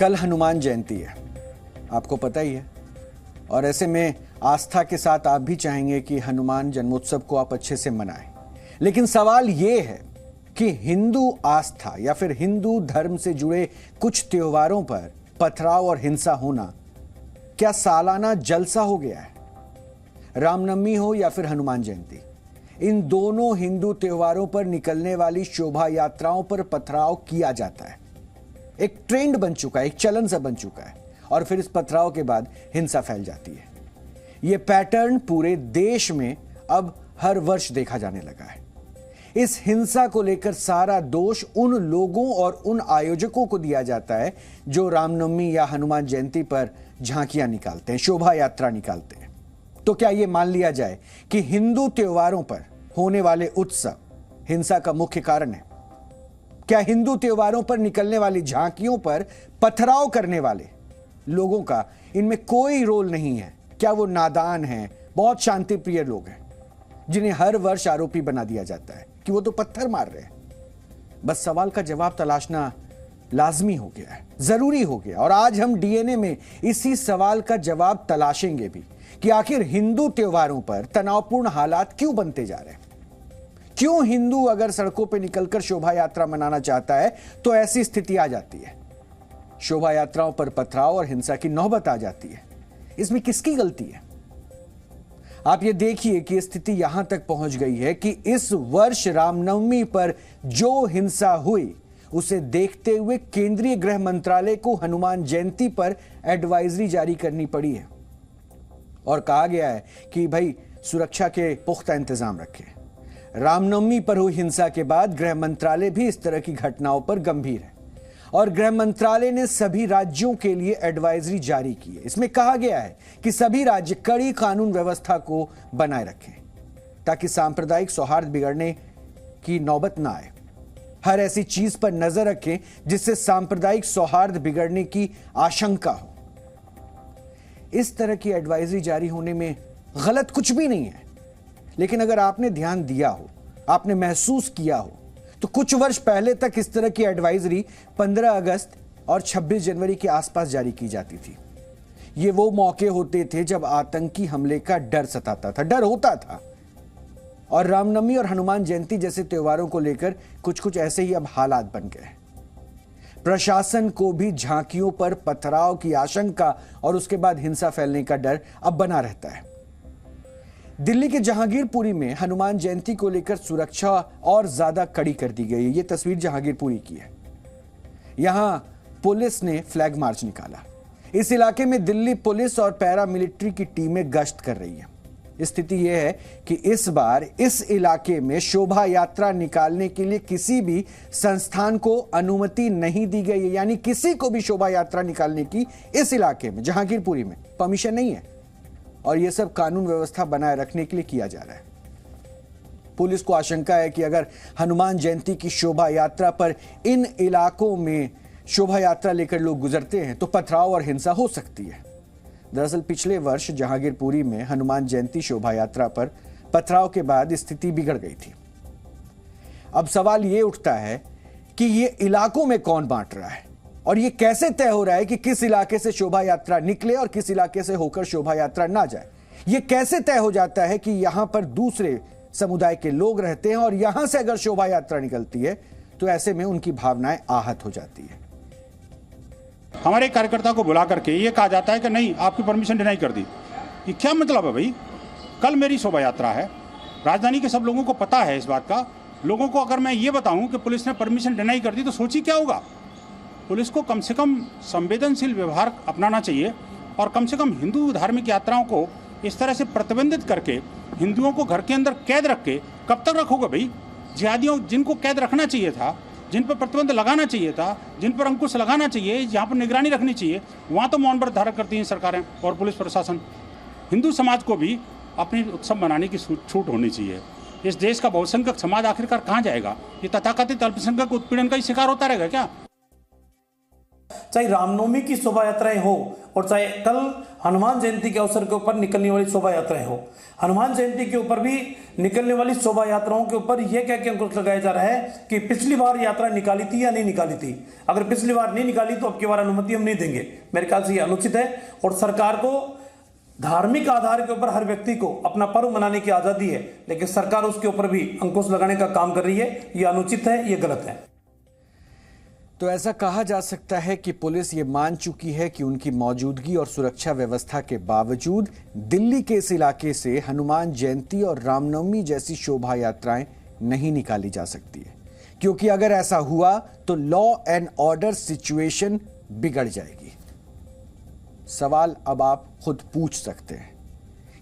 कल हनुमान जयंती है, आपको पता ही है। और ऐसे में आस्था के साथ आप भी चाहेंगे कि हनुमान जन्मोत्सव को आप अच्छे से मनाएं। लेकिन सवाल यह है कि हिंदू आस्था या फिर हिंदू धर्म से जुड़े कुछ त्योहारों पर पथराव और हिंसा होना क्या सालाना जलसा हो गया है? रामनवमी हो या फिर हनुमान जयंती, इन दोनों हिंदू त्योहारों पर निकलने वाली शोभा यात्राओं पर पथराव किया जाता है। एक ट्रेंड बन चुका है, एक चलन सा बन चुका है, और फिर इस पथराव के बाद हिंसा फैल जाती है। यह पैटर्न पूरे देश में अब हर वर्ष देखा जाने लगा है। इस हिंसा को लेकर सारा दोष उन लोगों और उन आयोजकों को दिया जाता है जो रामनवमी या हनुमान जयंती पर झांकियां निकालते हैं, शोभा यात्रा निकालते हैं। तो क्या यह मान लिया जाए कि हिंदू त्योहारों पर होने वाले उत्सव हिंसा का मुख्य कारण है? क्या हिंदू त्योहारों पर निकलने वाली झांकियों पर पथराव करने वाले लोगों का इनमें कोई रोल नहीं है? क्या वो नादान हैं, बहुत शांति प्रिय लोग हैं जिन्हें हर वर्ष आरोपी बना दिया जाता है कि वो तो पत्थर मार रहे हैं? बस सवाल का जवाब तलाशना लाजमी हो गया है, जरूरी हो गया। और आज हम डीएनए में इसी सवाल का जवाब तलाशेंगे भी कि आखिर हिंदू त्योहारों पर तनावपूर्ण हालात क्यों बनते जा रहे हैं। क्यों हिंदू अगर सड़कों पर निकलकर शोभा यात्रा मनाना चाहता है तो ऐसी स्थिति आ जाती है, शोभा यात्राओं पर पथराव और हिंसा की नौबत आ जाती है। इसमें किसकी गलती है? आप ये देखिए कि स्थिति यहां तक पहुंच गई है कि इस वर्ष रामनवमी पर जो हिंसा हुई उसे देखते हुए केंद्रीय गृह मंत्रालय को हनुमान जयंती पर एडवाइजरी जारी करनी पड़ी है और कहा गया है कि भाई सुरक्षा के पुख्ता इंतजाम रखें। रामनवमी पर हुई हिंसा के बाद गृह मंत्रालय भी इस तरह की घटनाओं पर गंभीर है और गृह मंत्रालय ने सभी राज्यों के लिए एडवाइजरी जारी की है। इसमें कहा गया है कि सभी राज्य कड़ी कानून व्यवस्था को बनाए रखें ताकि सांप्रदायिक सौहार्द बिगड़ने की नौबत ना आए। हर ऐसी चीज पर नजर रखें जिससे सांप्रदायिक सौहार्द बिगड़ने की आशंका हो। इस तरह की एडवाइजरी जारी होने में गलत कुछ भी नहीं है, लेकिन अगर आपने ध्यान दिया हो, आपने महसूस किया हो, तो कुछ वर्ष पहले तक इस तरह की एडवाइजरी 15 अगस्त और 26 जनवरी के आसपास जारी की जाती थी। ये वो मौके होते थे जब आतंकी हमले का डर सताता था, डर होता था। और रामनवमी और हनुमान जयंती जैसे त्योहारों को लेकर कुछ ऐसे ही अब हालात बन गए। प्रशासन को भी झांकियों पर पथराव की आशंका और उसके बाद हिंसा फैलने का डर अब बना रहता है। दिल्ली के जहांगीरपुरी में हनुमान जयंती को लेकर सुरक्षा और ज्यादा कड़ी कर दी गई है। यह तस्वीर जहांगीरपुरी की है। यहां पुलिस ने फ्लैग मार्च निकाला। इस इलाके में दिल्ली पुलिस और पैरामिलिट्री की टीमें गश्त कर रही हैं। स्थिति यह है कि इस बार इस इलाके में शोभा यात्रा निकालने के लिए किसी भी संस्थान को अनुमति नहीं दी गई है, यानी किसी को भी शोभा यात्रा निकालने की इस इलाके में जहांगीरपुरी में परमिशन नहीं है। और यह सब कानून व्यवस्था बनाए रखने के लिए किया जा रहा है। पुलिस को आशंका है कि अगर हनुमान जयंती की शोभा यात्रा पर इन इलाकों में शोभा यात्रा लेकर लोग गुजरते हैं तो पथराव और हिंसा हो सकती है। दरअसल पिछले वर्ष जहांगीरपुरी में हनुमान जयंती शोभा यात्रा पर पथराव के बाद स्थिति बिगड़ गई थी। अब सवाल यह उठता है कि ये इलाकों में कौन बांट रहा है और ये कैसे तय हो रहा है कि किस इलाके से शोभा यात्रा निकले और किस इलाके से होकर शोभा यात्रा ना जाए? ये कैसे तय हो जाता है कि यहां पर दूसरे समुदाय के लोग रहते हैं और यहां से अगर शोभा यात्रा निकलती है तो ऐसे में उनकी भावनाएं आहत हो जाती है? हमारे कार्यकर्ता को बुला करके ये कहा जाता है कि नहीं, आपकी परमिशन डिनाई कर दी। ये क्या मतलब है भाई? कल मेरी शोभा यात्रा है, राजधानी के सब लोगों को पता है इस बात का। लोगों को अगर मैं ये बताऊं कि पुलिस ने परमिशन डिनाई कर दी तो सोचिए क्या होगा। पुलिस को कम से कम संवेदनशील व्यवहार अपनाना चाहिए और कम से कम हिंदू धार्मिक यात्राओं को इस तरह से प्रतिबंधित करके हिंदुओं को घर के अंदर कैद रख के कब तक रखोगे भाई? जिहादियों जिनको कैद रखना चाहिए था, जिन पर प्रतिबंध लगाना चाहिए था, जिन पर अंकुश लगाना चाहिए, जहाँ पर निगरानी रखनी चाहिए, वहाँ तो मौन व्रत धारण करती हैं सरकारें और पुलिस प्रशासन। हिंदू समाज को भी अपने उत्सव मनाने की छूट होनी चाहिए। इस देश का बहुसंख्यक समाज आखिरकार कहाँ जाएगा? ये तथाकथित अल्पसंख्यक उत्पीड़न का ही शिकार होता रहेगा क्या? चाहे रामनवमी की शोभा यात्राएं हो और चाहे कल हनुमान जयंती के अवसर के ऊपर निकलने वाली शोभा यात्राएं हो। हनुमान जयंती के ऊपर भी निकलने वाली शोभा यात्राओं के ऊपर यह कह के अंकुश लगाया जा रहा है कि पिछली बार यात्रा निकाली थी या नहीं निकाली थी। अगर पिछली बार नहीं निकाली तो अब की बार अनुमति हम नहीं देंगे। मेरे ख्याल से यह अनुचित है और सरकार को धार्मिक आधार के ऊपर हर व्यक्ति को अपना पर्व मनाने की आजादी है, लेकिन सरकार उसके ऊपर भी अंकुश लगाने का काम कर रही है। यह अनुचित है, यह गलत है। तो ऐसा कहा जा सकता है कि पुलिस ये मान चुकी है कि उनकी मौजूदगी और सुरक्षा व्यवस्था के बावजूद दिल्ली के इस इलाके से हनुमान जयंती और रामनवमी जैसी शोभा यात्राएं नहीं निकाली जा सकती है, क्योंकि अगर ऐसा हुआ तो लॉ एंड ऑर्डर सिचुएशन बिगड़ जाएगी। सवाल अब आप खुद पूछ सकते हैं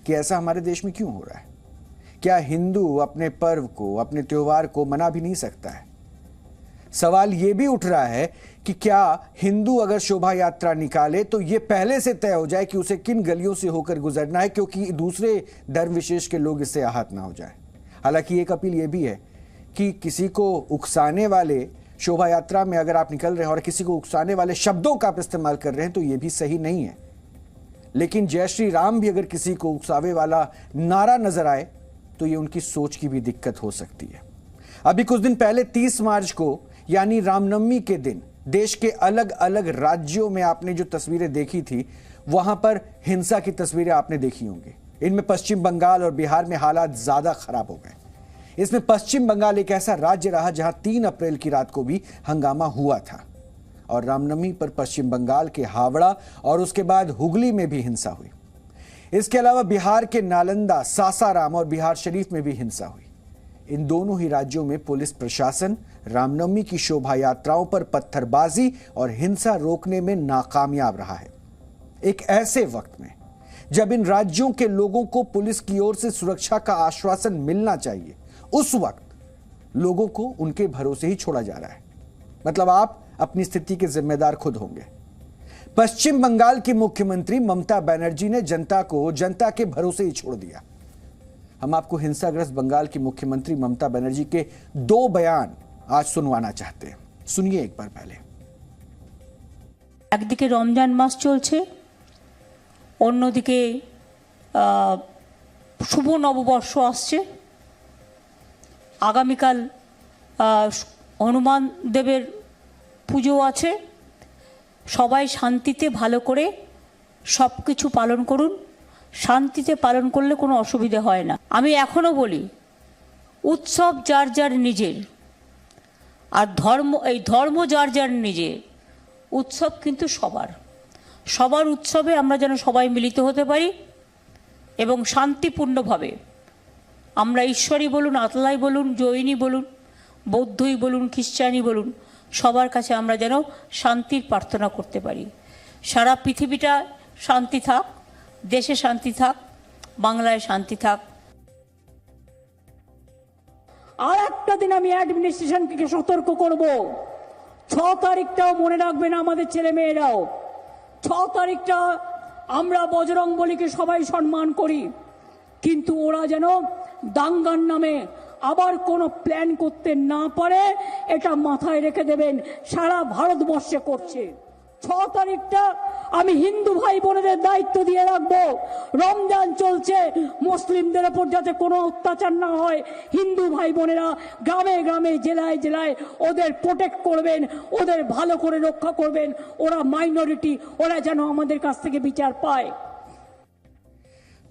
कि ऐसा हमारे देश में क्यों हो रहा है? क्या हिंदू अपने पर्व को, अपने त्योहार को मना भी नहीं सकता है? सवाल यह भी उठ रहा है कि क्या हिंदू अगर शोभा यात्रा निकाले तो यह पहले से तय हो जाए कि उसे किन गलियों से होकर गुजरना है, क्योंकि दूसरे धर्म विशेष के लोग इससे आहत ना हो जाए। हालांकि एक अपील यह भी है कि किसी को उकसाने वाले शोभा यात्रा में अगर आप निकल रहे हैं और किसी को उकसाने वाले शब्दों का आप इस्तेमाल कर रहे हैं तो यह भी सही नहीं है। लेकिन जय श्री राम भी अगर किसी को उकसावे वाला नारा नजर आए तो यह उनकी सोच की भी दिक्कत हो सकती है। अभी कुछ दिन पहले 30 मार्च को यानी रामनवमी के दिन देश के अलग अलग राज्यों में आपने जो तस्वीरें देखी थी वहां पर हिंसा की तस्वीरें आपने देखी होंगी। इनमें पश्चिम बंगाल और बिहार में हालात ज्यादा खराब हो गए। इसमें पश्चिम बंगाल एक ऐसा राज्य रहा जहां 3 अप्रैल की रात को भी हंगामा हुआ था और रामनवमी पर पश्चिम बंगाल के हावड़ा और उसके बाद हुगली में भी हिंसा हुई। इसके अलावा बिहार के नालंदा, सासाराम और बिहार शरीफ में भी हिंसा हुई। इन दोनों ही राज्यों में पुलिस प्रशासन रामनवमी की शोभा यात्राओं पर पत्थरबाजी और हिंसा रोकने में नाकामयाब रहा है। एक ऐसे वक्त में जब इन राज्यों के लोगों को पुलिस की ओर से सुरक्षा का आश्वासन मिलना चाहिए, उस वक्त लोगों को उनके भरोसे ही छोड़ा जा रहा है। मतलब आप अपनी स्थिति के जिम्मेदार खुद होंगे। पश्चिम बंगाल की मुख्यमंत्री ममता बनर्जी ने जनता को जनता के भरोसे ही छोड़ दिया। हम आपको हिंसाग्रस्त बंगाल की मुख्यमंत्री ममता बनर्जी के 2 बयान आज सुनवाना चाहते हैं। सुनिए एक बार पहले। একদিকে রমজান মাস চলছে, অন্যদিকে শুভ নববর্ষ আসছে। আগামীকাল হনুমান দেবের পুজো আছে। সবাই শান্তিতে ভালো করে সব কিছু পালন করুন। শান্তিতে পালন করলে কোনো অসুবিধা হয় না। আমি এখনো বলি, উৎসব যার যার নিজের, আর ধর্ম যার যার নিজের। উৎসব কিন্তু সবার সবার উৎসবে আমরা যেন সবাই মিলিত হতে পারি এবং শান্তিপূর্ণভাবে আমরা ঈশ্বরী বলুন, আতলাই বলুন, জৈনী বলুন, বৌদ্ধই বলুন, খ্রিস্টানই বলুন, সবার কাছে আমরা যেন শান্তির প্রার্থনা করতে পারি। সারা পৃথিবীটা শান্তি থাক, দেশে শান্তি থাক, বাংলায় শান্তি থাক। আর একটা দিন আমি অ্যাডমিনিস্ট্রেশনকে সতর্ক করব, 6 তারিখটাও মনে রাখবেন আমাদের ছেলে মেয়েরাও। 6 তারিখটা আমরা বজরং বলীকে সবাই সম্মান করি, কিন্তু ওরা যেন দাঙ্গার নামে আবার কোনো প্ল্যান করতে না পারে, এটা মাথায় রেখে দেবেন। সারা ভারতবর্ষে করছে। 6 তারিখটা আমি হিন্দু ভাই বোনেদের দায়িত্ব দিয়ে রাখবো। রমজান চলছে, মুসলিমদের ওপর যাতে কোনো অত্যাচার না হয়, হিন্দু ভাই বোনেরা গ্রামে গ্রামে, জেলায় জেলায় ওদের প্রোটেক্ট করবেন, ওদের ভালো করে রক্ষা করবেন। ওরা মাইনরিটি, ওরা যেন আমাদের কাছ থেকে বিচার পায়।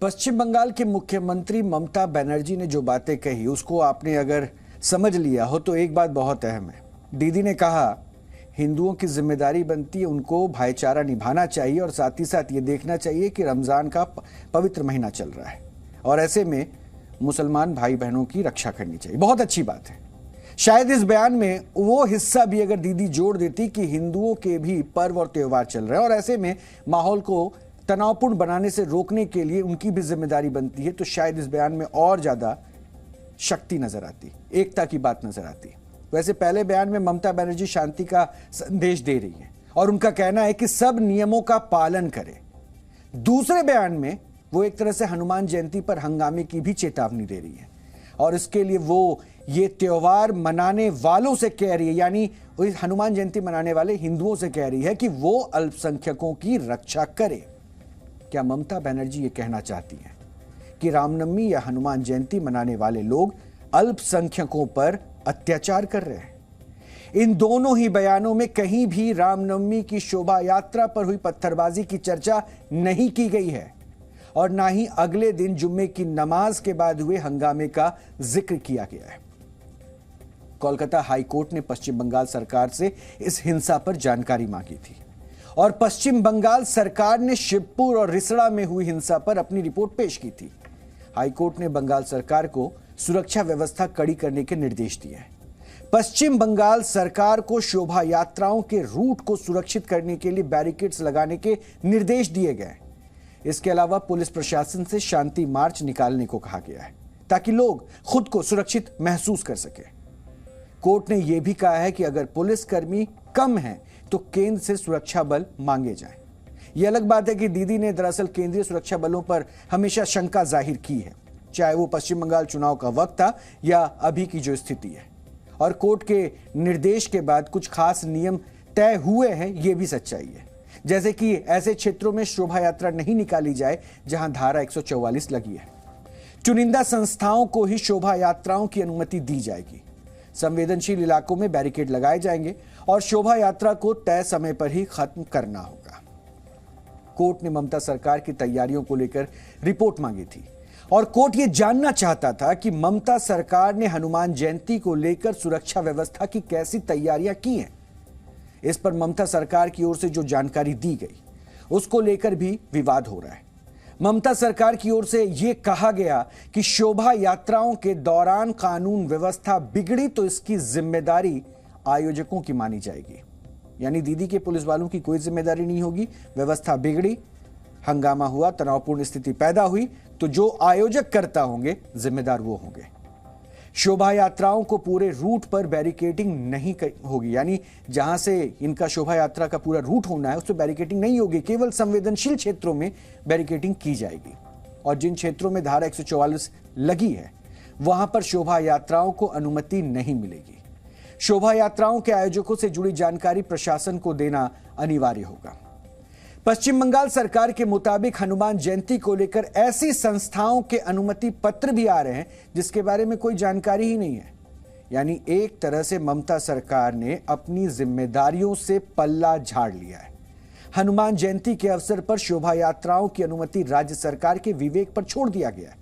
पश्चिम बंगाल के मुख्यमंत्री ममता बनर्जी ने जो बातें कही उसको आपने अगर समझ लिया हो तो एक बात बहुत अहम है। दीदी ने कहा हिंदुओं की जिम्मेदारी बनती है, उनको भाईचारा निभाना चाहिए और साथ ही साथ ये देखना चाहिए कि रमजान का पवित्र महीना चल रहा है और ऐसे में मुसलमान भाई बहनों की रक्षा करनी चाहिए। बहुत अच्छी बात है। शायद इस बयान में वो हिस्सा भी अगर दीदी जोड़ देती कि हिंदुओं के भी पर्व और त्योहार चल रहे हैं और ऐसे में माहौल को तनावपूर्ण बनाने से रोकने के लिए उनकी भी जिम्मेदारी बनती है, तो शायद इस बयान में और ज्यादा शक्ति नजर आती, एकता की बात नजर आती। वैसे पहले बयान में ममता बनर्जी शांति का संदेश दे रही है और उनका कहना है कि सब नियमों का पालन करें। दूसरे बयान में वो एक तरह से हनुमान जयंती पर हंगामे की भी चेतावनी दे रही है और इसके लिए वो ये त्योहार मनाने वालों से कह रही है, यानी हनुमान जयंती मनाने वाले हिंदुओं से कह रही है कि वो अल्पसंख्यकों की रक्षा करे। क्या ममता बनर्जी ये कहना चाहती हैं कि रामनवमी या हनुमान जयंती मनाने वाले लोग अल्पसंख्यकों पर अत्याचार कर रहे हैं? इन दोनों ही बयानों में कहीं भी रामनवमी की शोभा यात्रा पर हुई पत्थरबाजी की चर्चा नहीं की गई है और ना ही अगले दिन जुम्मे की नमाज के बाद हुए हंगामे का जिक्र किया गया है। कोलकाता हाई कोर्ट ने पश्चिम बंगाल सरकार से इस हिंसा पर जानकारी मांगी थी और पश्चिम बंगाल सरकार ने शिवपुर और रिसड़ा में हुई हिंसा पर अपनी रिपोर्ट पेश की थी। हाई कोर्ट ने बंगाल सरकार को सुरक्षा व्यवस्था कड़ी करने के निर्देश दिए हैं। पश्चिम बंगाल सरकार को शोभा यात्राओं के रूट को सुरक्षित करने के लिए बैरिकेड्स लगाने के निर्देश दिए गए। इसके अलावा पुलिस प्रशासन से शांति मार्च निकालने को कहा गया है ताकि लोग खुद को सुरक्षित महसूस कर सके। कोर्ट ने यह भी कहा है कि अगर पुलिसकर्मी कम हैं तो केंद्र से सुरक्षा बल मांगे जाएं। यह अलग बात है कि दीदी ने दरअसल केंद्रीय सुरक्षा बलों पर हमेशा शंका जाहिर की है, चाहे वो पश्चिम बंगाल चुनाव का वक्त था या अभी की जो स्थिति है। और कोर्ट के निर्देश के बाद कुछ खास नियम तय हुए हैं, यह भी सच्चाई है, जैसे कि ऐसे क्षेत्रों में शोभा यात्रा नहीं निकाली जाए जहां धारा 144 लगी है। चुनिंदा संस्थाओं को ही शोभा यात्राओं की अनुमति दी जाएगी। संवेदनशील इलाकों में बैरिकेड लगाए जाएंगे और शोभा यात्रा को तय समय पर ही खत्म करना होगा। कोर्ट ने ममता सरकार की तैयारियों को लेकर रिपोर्ट मांगी थी और कोर्ट यह जानना चाहता था कि ममता सरकार ने हनुमान जयंती को लेकर सुरक्षा व्यवस्था की कैसी तैयारियां की हैं। इस पर ममता सरकार की ओर से जो जानकारी दी गई उसको लेकर भी विवाद हो रहा है। ममता सरकार की ओर से यह कहा गया कि शोभा यात्राओं के दौरान कानून व्यवस्था बिगड़ी तो इसकी जिम्मेदारी आयोजकों की मानी जाएगी। यानी दीदी के पुलिस वालों की कोई जिम्मेदारी नहीं होगी। व्यवस्था बिगड़ी, हंगामा हुआ, तनावपूर्ण स्थिति पैदा हुई तो जो आयोजक करता होंगे जिम्मेदार वो होंगे। शोभा यात्राओं को पूरे रूट पर बैरिकेडिंग नहीं होगी, यानी जहां से इनका शोभा यात्रा का पूरा रूट होना है उस पर बैरिकेडिंग नहीं होगी। केवल संवेदनशील क्षेत्रों में बैरिकेडिंग की जाएगी और जिन क्षेत्रों में धारा 144 लगी है वहां पर शोभा यात्राओं को अनुमति नहीं मिलेगी। शोभा यात्राओं के आयोजकों से जुड़ी जानकारी प्रशासन को देना अनिवार्य होगा। पश्चिम बंगाल सरकार के मुताबिक हनुमान जयंती को लेकर ऐसी संस्थाओं के अनुमति पत्र भी आ रहे हैं जिसके बारे में कोई जानकारी ही नहीं है। यानी एक तरह से ममता सरकार ने अपनी जिम्मेदारियों से पल्ला झाड़ लिया है। हनुमान जयंती के अवसर पर शोभा यात्राओं की अनुमति राज्य सरकार के विवेक पर छोड़ दिया गया है,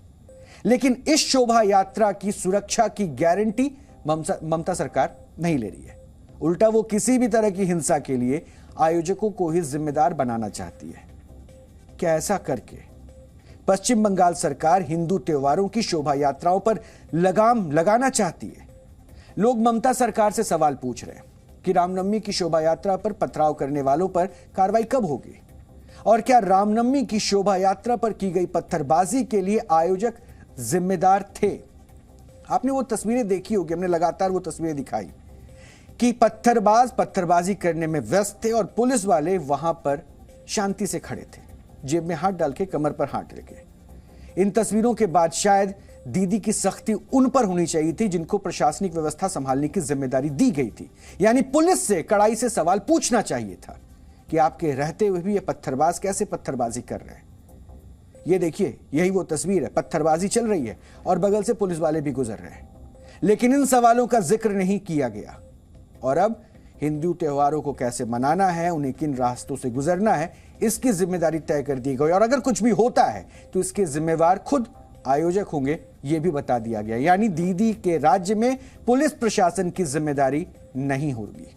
लेकिन इस शोभा यात्रा की सुरक्षा की गारंटी ममता सरकार नहीं ले रही है। उल्टा वो किसी भी तरह की हिंसा के लिए आयोजकों को ही जिम्मेदार बनाना चाहती है। क्या ऐसा करके पश्चिम बंगाल सरकार हिंदू त्योहारों की शोभा यात्राओं पर लगाम लगाना चाहती है? लोग ममता सरकार से सवाल पूछ रहे हैं कि रामनवमी की शोभा यात्रा पर पथराव करने वालों पर कार्रवाई कब होगी और क्या रामनवमी की शोभा यात्रा पर की गई पत्थरबाजी के लिए आयोजक जिम्मेदार थे? आपने वो तस्वीरें देखी होगी, हमने लगातार वो तस्वीरें दिखाई कि पत्थरबाज पत्थरबाजी करने में व्यस्त थे और पुलिस वाले वहां पर शांति से खड़े थे, जेब में हाथ डाल के, कमर पर हाथ रखे। इन तस्वीरों के बाद शायद दीदी की सख्ती उन पर होनी चाहिए थी जिनको प्रशासनिक व्यवस्था संभालने की जिम्मेदारी दी गई थी। यानी पुलिस से कड़ाई से सवाल पूछना चाहिए था कि आपके रहते हुए भी ये पत्थरबाज कैसे पत्थरबाजी कर रहे हैं। ये देखिए, यही वो तस्वीर है, पत्थरबाजी चल रही है और बगल से पुलिस वाले भी गुजर रहे हैं, लेकिन इन सवालों का जिक्र नहीं किया गया। और अब हिंदू त्योहारों को कैसे मनाना है, उन्हें किन रास्तों से गुजरना है, इसकी जिम्मेदारी तय कर दी गई और अगर कुछ भी होता है तो इसके जिम्मेवार खुद आयोजक होंगे, यह भी बता दिया गया। यानी दीदी के राज्य में पुलिस प्रशासन की जिम्मेदारी नहीं होगी।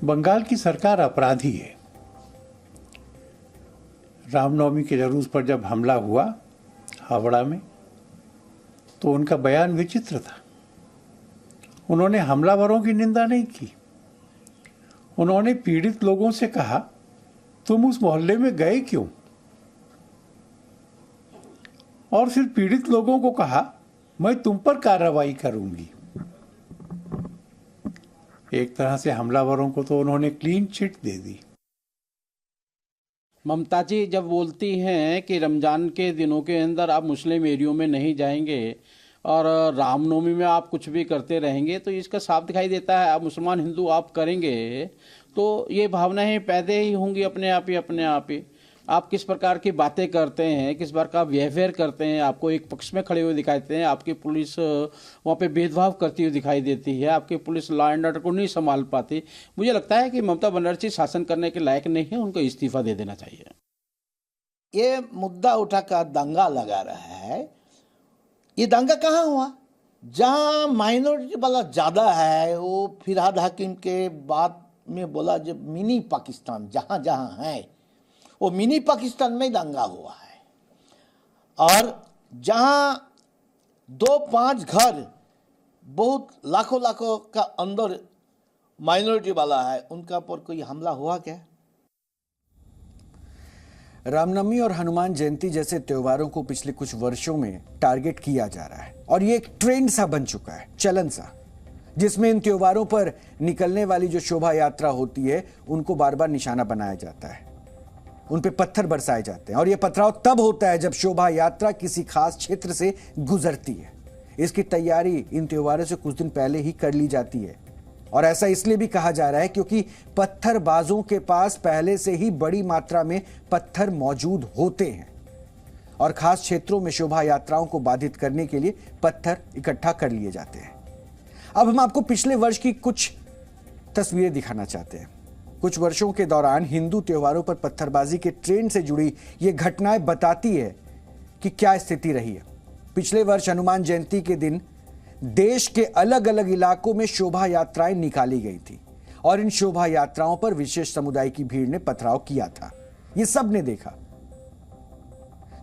बंगाल की सरकार अपराधी है। रामनवमी के जुलूस पर जब हमला हुआ हावड़ा में तो उनका बयान विचित्र था। उन्होंने हमलावरों की निंदा नहीं की। उन्होंने पीड़ित लोगों से कहा, तुम उस मोहल्ले में गए क्यों? और फिर पीड़ित लोगों को कहा, मैं तुम पर कार्रवाई करूंगी। एक तरह से हमलावरों को तो उन्होंने क्लीन चिट दे दी। ममता जी जब बोलती हैं कि रमजान के दिनों के अंदर आप मुस्लिम एरियो में नहीं जाएंगे और रामनवमी में आप कुछ भी करते रहेंगे, तो इसका साफ दिखाई देता है आप मुसलमान हिंदू आप करेंगे तो ये भावनाएं पैदा ही होंगी अपने आप ही। आप किस प्रकार की बातें करते हैं, किस प्रकार का बिहेवियर करते हैं, आपको एक पक्ष में खड़े हुए दिखाई देते हैं, आपकी पुलिस वहाँ पे भेदभाव करती हुई दिखाई देती है, आपकी पुलिस लॉ एंड ऑर्डर को नहीं संभाल पाती। मुझे लगता है कि ममता बनर्जी शासन करने के लायक नहीं है, उनको इस्तीफा दे देना चाहिए। ये मुद्दा उठाकर दंगा लगा रहा है, ये दंगा कहाँ हुआ? जहाँ माइनॉरिटी वाला ज़्यादा है वो फिरहाद हकीम के बाद में बोला जब मिनी पाकिस्तान जहाँ जहाँ है वो मिनी पाकिस्तान में दंगा हुआ है, और जहाँ 2-5 घर बहुत लाखों लाखों का अंदर माइनॉरिटी वाला है उनका पर कोई हमला हुआ क्या? रामनवमी और हनुमान जयंती जैसे त्योहारों को पिछले कुछ वर्षों में टारगेट किया जा रहा है और ये एक ट्रेंड सा बन चुका है, चलन सा, जिसमें इन त्योहारों पर निकलने वाली जो शोभा यात्रा होती है उनको बार बार निशाना बनाया जाता है, उन पे पत्थर बरसाए जाते हैं। और यह पथराव तब होता है जब शोभा यात्रा किसी खास क्षेत्र से गुजरती है। इसकी तैयारी इन त्योहारों से कुछ दिन पहले ही कर ली जाती है, और ऐसा इसलिए भी कहा जा रहा है क्योंकि पत्थरबाजों के पास पहले से ही बड़ी मात्रा में पत्थर मौजूद होते हैं और खास क्षेत्रों में शोभा यात्राओं को बाधित करने के लिए पत्थर इकट्ठा कर लिए जाते हैं। अब हम आपको पिछले वर्ष की कुछ तस्वीरें दिखाना चाहते हैं। कुछ वर्षों के दौरान हिंदू त्योहारों पर पत्थरबाजी के ट्रेंड से जुड़ी ये घटनाएं बताती है कि क्या स्थिति रही है। पिछले वर्ष हनुमान जयंती के दिन देश के अलग अलग इलाकों में शोभा यात्राएं निकाली गई थी और इन शोभा यात्राओं पर विशेष समुदाय की भीड़ ने पथराव किया था। ये सब ने देखा।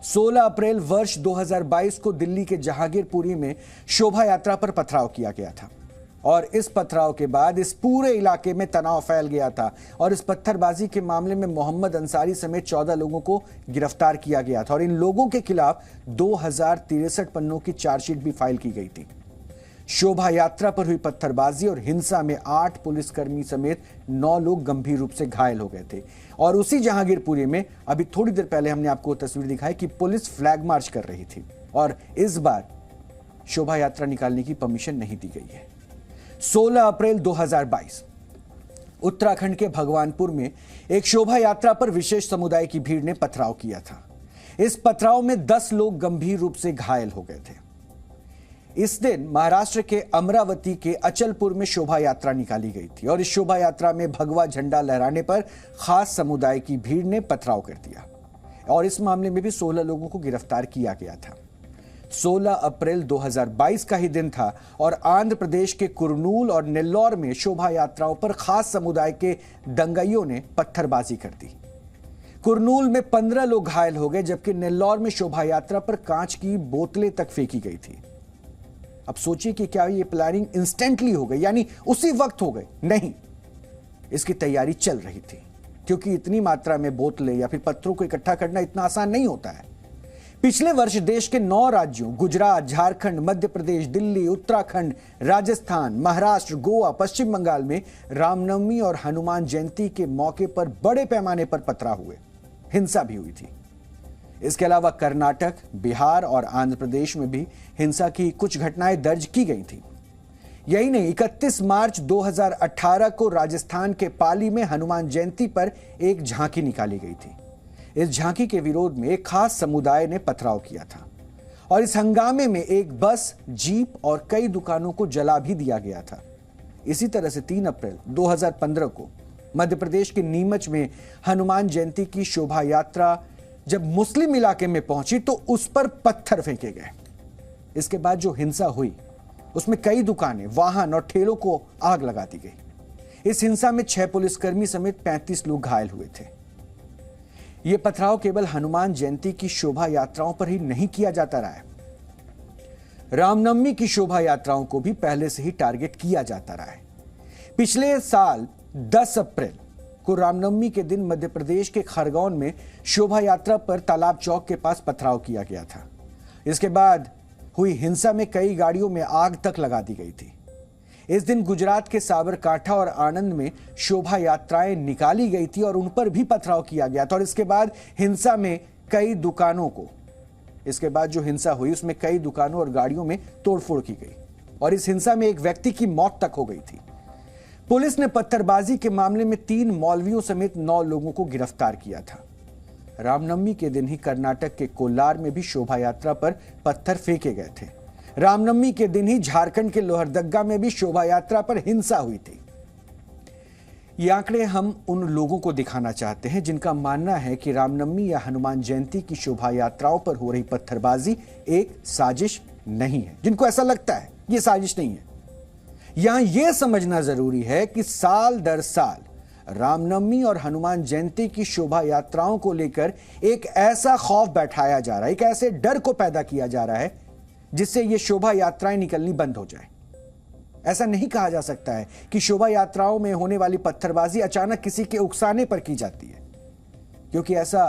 16 अप्रैल वर्ष 2022 को दिल्ली के जहांगीरपुरी में शोभा यात्रा पर पथराव किया गया था और इस पथराव के बाद इस पूरे इलाके में तनाव फैल गया था और इस पत्थरबाजी के मामले में मोहम्मद अंसारी समेत 14 लोगों को गिरफ्तार किया गया था और इन लोगों के खिलाफ 2063 पन्नों की चार्जशीट भी फाइल की गई थी। शोभा यात्रा पर हुई पत्थरबाजी और हिंसा में 8 पुलिसकर्मी समेत 9 लोग गंभीर रूप से घायल हो गए थे। और उसी जहांगीरपुरी में अभी थोड़ी देर पहले हमने आपको तस्वीर दिखाई कि पुलिस फ्लैग मार्च कर रही थी और इस बार शोभा यात्रा निकालने की परमिशन नहीं दी गई है। 16 अप्रैल 2022 उत्तराखंड के भगवानपुर में एक शोभा यात्रा पर विशेष समुदाय की भीड़ ने पथराव किया था। इस पथराव में 10 लोग गंभीर रूप से घायल हो गए थे। इस दिन महाराष्ट्र के अमरावती के अचलपुर में शोभा यात्रा निकाली गई थी और इस शोभा यात्रा में भगवा झंडा लहराने पर खास समुदाय की भीड़ ने पथराव कर दिया और इस मामले में भी 16 लोगों को गिरफ्तार किया गया था। 16 अप्रैल 2022 का ही दिन था और आंध्र प्रदेश के कुरनूल और नेल्लौर में शोभा यात्राओं पर खास समुदाय के दंगाइयों ने पत्थरबाजी कर दी। कुरनूल में 15 लोग घायल हो गए जबकि नेल्लौर में शोभा यात्रा पर कांच की बोतलें तक फेंकी गई थी। अब सोचिए कि क्या ये प्लानिंग इंस्टेंटली हो गई, यानी उसी वक्त हो गई? नहीं, इसकी तैयारी चल रही थी क्योंकि इतनी मात्रा में बोतलें या फिर पत्थरों को इकट्ठा करना इतना आसान नहीं होता है। पिछले वर्ष देश के 9 राज्यों गुजरात, झारखंड, मध्य प्रदेश, दिल्ली, उत्तराखंड, राजस्थान, महाराष्ट्र, गोवा, पश्चिम बंगाल में रामनवमी और हनुमान जयंती के मौके पर बड़े पैमाने पर पथराव हुए, हिंसा भी हुई थी। इसके अलावा कर्नाटक, बिहार और आंध्र प्रदेश में भी हिंसा की कुछ घटनाएं दर्ज की गई थी। यही नहीं, 31 मार्च 2018 को राजस्थान के पाली में हनुमान जयंती पर एक झांकी निकाली गई थी। इस झांकी के विरोध में एक खास समुदाय ने पथराव किया था और इस हंगामे में एक बस, जीप और कई दुकानों को जला भी दिया गया था। इसी तरह से 3 अप्रैल 2015 को मध्य प्रदेश के नीमच में हनुमान जयंती की शोभा यात्रा जब मुस्लिम इलाके में पहुंची तो उस पर पत्थर फेंके गए। इसके बाद जो हिंसा हुई उसमें कई दुकानें, वाहन और ठेलों को आग लगा दी गई। इस हिंसा में 6 पुलिसकर्मी समेत 35 लोग घायल हुए थे। यह पथराव केवल हनुमान जयंती की शोभा यात्राओं पर ही नहीं किया जाता रहा है, रामनवमी की शोभा यात्राओं को भी पहले से ही टारगेट किया जाता रहा है। पिछले साल 10 अप्रैल को रामनवमी के दिन मध्य प्रदेश के खरगोन में शोभा यात्रा पर तालाब चौक के पास पथराव किया गया था। इसके बाद हुई हिंसा में कई गाड़ियों में आग तक लगा दी गई थी। इस दिन गुजरात के साबरकांठा और आणंद में शोभा यात्राएं निकाली गई थी और उन पर भी पथराव किया गया था और इसके बाद हिंसा में कई दुकानों को इसके बाद जो हिंसा हुई उसमें कई दुकानों और गाड़ियों में तोड़फोड़ की गई और इस हिंसा में एक व्यक्ति की मौत तक हो गई थी। पुलिस ने पत्थरबाजी के मामले में 3 मौलवियों समेत 9 लोगों को गिरफ्तार किया था। रामनवमी के दिन ही कर्नाटक के कोलार में भी शोभा यात्रा पर पत्थर फेंके गए थे। रामनवमी के दिन ही झारखंड के लोहरदग्गा में भी शोभा यात्रा पर हिंसा हुई थी। ये आंकड़े हम उन लोगों को दिखाना चाहते हैं जिनका मानना है कि रामनवमी या हनुमान जयंती की शोभा यात्राओं पर हो रही पत्थरबाजी एक साजिश नहीं है, जिनको ऐसा लगता है ये साजिश नहीं है। यहां यह समझना जरूरी है कि साल दर साल रामनवमी और हनुमान जयंती की शोभा यात्राओं को लेकर एक ऐसा खौफ बैठाया जा रहा है, एक ऐसे डर को पैदा किया जा रहा है जिससे ये शोभा यात्राएं निकलनी बंद हो जाए। ऐसा नहीं कहा जा सकता है कि शोभा यात्राओं में होने वाली पत्थरबाजी अचानक किसी के उकसाने पर की जाती है, क्योंकि ऐसा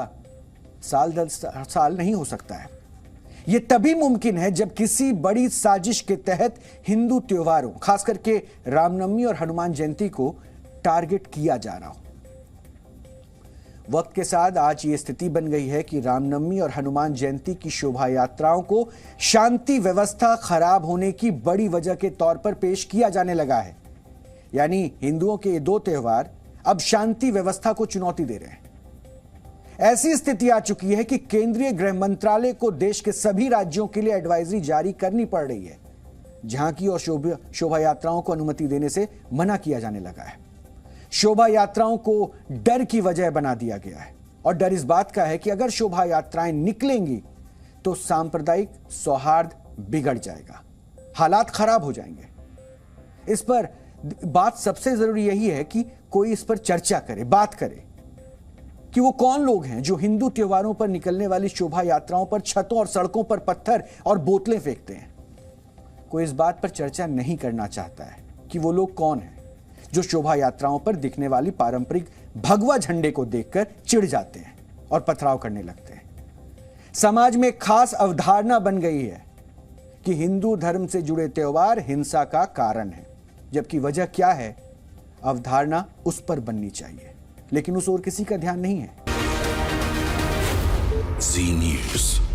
साल दर साल नहीं हो सकता है। यह तभी मुमकिन है जब किसी बड़ी साजिश के तहत हिंदू त्योहारों, खास करके रामनवमी और हनुमान जयंती को टारगेट किया जा रहा हो। वक्त के साथ आज ये स्थिति बन गई है कि रामनवमी और हनुमान जयंती की शोभा यात्राओं को शांति व्यवस्था खराब होने की बड़ी वजह के तौर पर पेश किया जाने लगा है। यानी हिंदुओं के ये दो त्योहार अब शांति व्यवस्था को चुनौती दे रहे हैं। ऐसी स्थिति आ चुकी है कि केंद्रीय गृह मंत्रालय को देश के सभी राज्यों के लिए एडवाइजरी जारी करनी पड़ रही है। झांकी और शोभा यात्राओं को अनुमति देने से मना किया जाने लगा है। शोभा यात्राओं को डर की वजह बना दिया गया है, और डर इस बात का है कि अगर शोभा यात्राएं निकलेंगी तो सांप्रदायिक सौहार्द बिगड़ जाएगा, हालात खराब हो जाएंगे। इस पर बात सबसे जरूरी यही है कि कोई इस पर चर्चा करे, बात करे कि वो कौन लोग हैं जो हिंदू त्योहारों पर निकलने वाली शोभा यात्राओं पर छतों और सड़कों पर पत्थर और बोतलें फेंकते हैं। कोई इस बात पर चर्चा नहीं करना चाहता है कि वो लोग कौन हैं जो शोभा यात्राओं पर दिखने वाली पारंपरिक भगवा झंडे को देखकर चिढ़ जाते हैं और पथराव करने लगते हैं। समाज में खास अवधारणा बन गई है कि हिंदू धर्म से जुड़े त्योहार हिंसा का कारण है, जबकि वजह क्या है, अवधारणा उस पर बननी चाहिए, लेकिन उस ओर किसी का ध्यान नहीं है। जी न्यूज़।